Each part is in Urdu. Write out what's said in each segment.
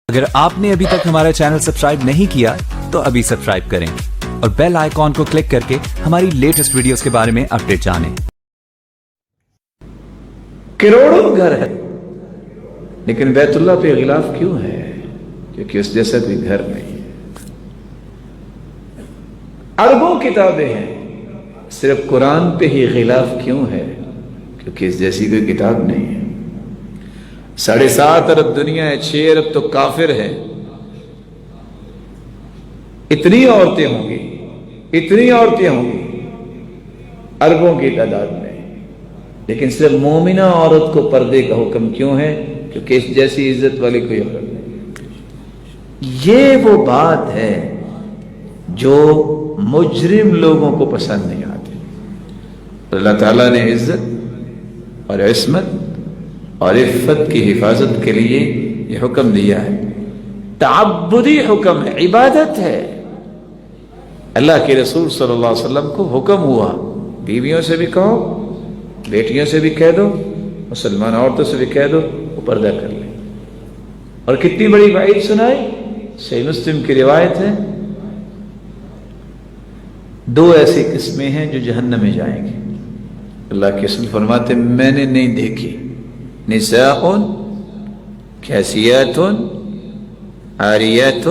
اگر آپ نے ابھی تک ہمارا چینل سبسکرائب نہیں کیا تو ابھی سبسکرائب کریں اور بیل آئیکن کو کلک کر کے ہماری لیٹسٹ ویڈیوز کے بارے میں اپڈیٹ جانیں۔ کروڑوں گھر ہے لیکن بیت اللہ پہ غلاف کیوں ہے؟ کیونکہ اس جیسا کوئی گھر نہیں ہے۔ اربوں کتابیں ہیں، صرف قرآن پہ ہی غلاف کیوں ہے؟ کیونکہ اس جیسی کوئی کتاب نہیں ہے۔ 7.5 ارب دنیا ہے، 6 ارب تو کافر ہے۔ اتنی عورتیں ہوں گی، اتنی عورتیں ہوں گی اربوں کی تعداد میں، لیکن صرف مومنہ عورت کو پردے کا حکم کیوں ہے؟ کیونکہ اس جیسی عزت والی کوئی عورت نہیں۔ یہ وہ بات ہے جو مجرم لوگوں کو پسند نہیں آتی۔ اللہ تعالیٰ نے عزت اور عصمت اور عفت کی حفاظت کے لیے یہ حکم دیا ہے۔ تعبدی حکم ہے، عبادت ہے۔ اللہ کے رسول صلی اللہ علیہ وسلم کو حکم ہوا، بیویوں سے بھی کہو، بیٹیوں سے بھی کہہ دو، مسلمان عورتوں سے بھی کہہ دو وہ پردہ کر لیں۔ اور کتنی بڑی وعید سنائی، صحیح مسلم کی روایت ہے، 2 ایسی قسمیں ہیں جو جہنم میں جائیں گے۔ اللہ کے رسول فرماتے میں نے نہیں دیکھی، نساء کاسیات عاریات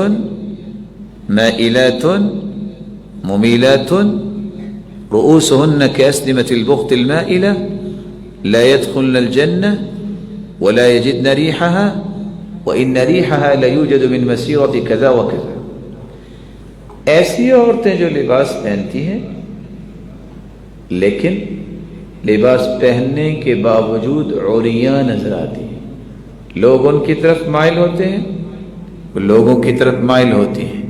مائلات ممیلات رؤوسهن كأسنمة البخت المائلة لا يدخلن الجنة ولا يجدن ريحها وإن ريحها لا يوجد من مسيرة كذا وكذا۔ ایسی عورتیں جو لباس پہنتی ہیں لیکن لباس پہننے کے باوجود عوریاں نظر آتی ہیں، لوگ ان کی طرف مائل ہوتے ہیں، وہ لوگوں کی طرف مائل ہوتی ہیں۔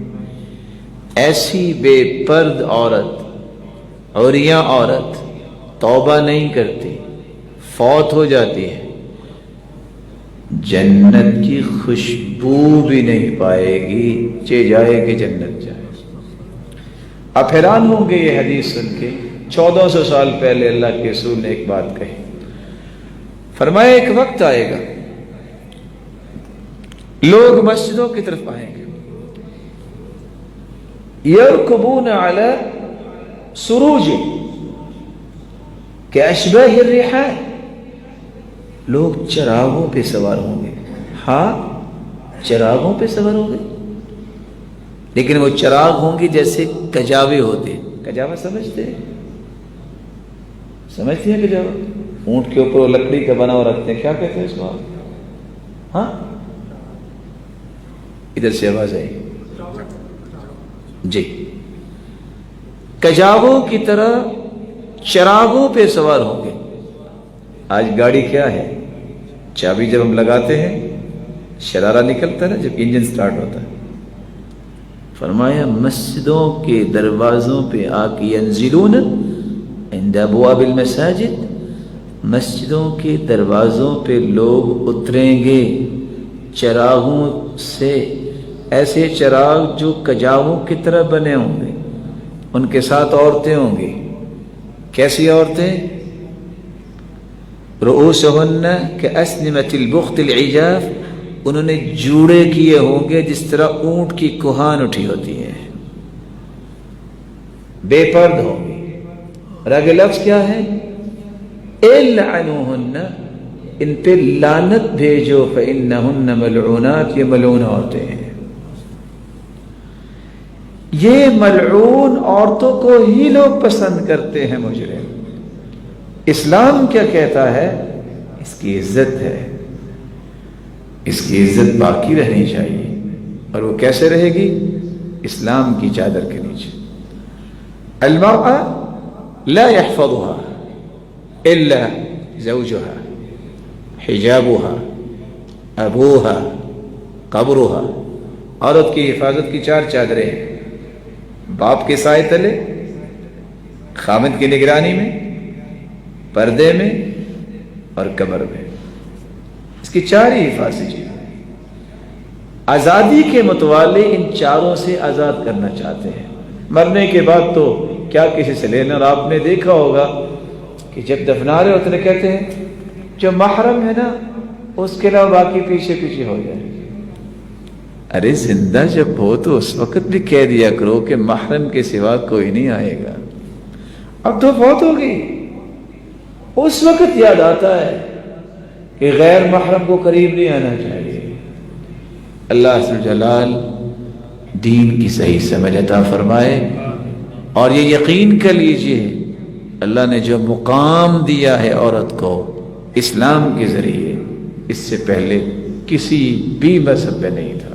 ایسی بے پرد عورت، عوریاں عورت توبہ نہیں کرتی، فوت ہو جاتی ہے، جنت کی خوشبو بھی نہیں پائے گی، جائے کہ جنت جائے۔ آپ حیران ہوں گے یہ حدیث سن کے، 1400 سال پہلے اللہ کے رسول نے ایک بات کہی، فرمایا ایک وقت آئے گا لوگ مسجدوں کی طرف آئیں گے، یرکبون علی سروج کاشباہ الرحال، لوگ چراغوں پہ سوار ہوں گے۔ ہاں چراغوں پہ سوار ہوں گے، لیکن وہ چراغ ہوں گے جیسے کجاوے ہوتے۔ کجاوا سمجھتے ہیں؟ سمجھتے ہیں کجاوا؟ اونٹ کے اوپر وہ لکڑی کا بنا ہوا رکھتے ہیں، کیا کہتے ہیں اس کو؟ ہاں ادھر سے آواز آئی جی، کجاووں کی طرح چراغوں پہ سوار ہوں گے۔ آج گاڑی کیا ہے، چابی جب ہم لگاتے ہیں شرارہ نکلتا ہے نا جب انجن سٹارٹ ہوتا ہے۔ فرمایا مسجدوں کے دروازوں پہ آ کے ینزلون عند ابواب المساجد، مسجدوں کے دروازوں پہ لوگ اتریں گے چراغوں سے، ایسے چراغ جو کجاووں کی طرح بنے ہوں گے، ان کے ساتھ عورتیں ہوں گی۔ کیسی عورتیں؟ رؤوسهن كأسنمة البخت العجاف، انہوں نے جوڑے کیے ہوں گے جس طرح اونٹ کی کوہان اٹھی ہوتی ہے، بے پرد ہوں گی۔ اور آگے لفظ کیا ہے؟ العنوهن، ان پہ لعنت بھیجو، فإنهن ملعونات، یہ ملعون عورتیں ہیں۔ یہ ملعون عورتوں کو ہی لوگ پسند کرتے ہیں مجرم۔ اسلام کیا کہتا ہے؟ اس کی عزت ہے، اس کی عزت باقی رہنی چاہیے، اور وہ کیسے رہے گی؟ اسلام کی چادر کے نیچے۔ المرأة لا يحفظها الا زوجها، حجابها، ابوها، قبرها۔ عورت کی حفاظت کی 4 چادریں ہیں، باپ کے سائے تلے، خامد کی نگرانی میں، پردے میں اور قبر میں۔ اس کی 4 ہی حفاظت چیزیں۔ آزادی کے متوالے ان 4 سے آزاد کرنا چاہتے ہیں۔ مرنے کے بعد تو کیا کسی سے لینا، اور آپ نے دیکھا ہوگا کہ جب دفنا رہے ہوتے ہیں کہتے ہیں جو محرم ہے نا اس کے علاوہ باقی پیچھے پیچھے ہو جائے، ارے زندہ جب ہو تو اس وقت بھی کہہ دیا کرو کہ محرم کے سوا کوئی نہیں آئے گا. اب تو فوت ہو گئی, اس وقت یاد آتا ہے کہ غیر محرم کو قریب نہیں آنا چاہیے. اللہ ذو الجلال دین کی صحیح سمجھ عطا فرمائے. اور یہ یقین کر لیجئے اللہ نے جو مقام دیا ہے عورت کو اسلام کے ذریعے, اس سے پہلے کسی بھی مذہب میں نہیں تھا.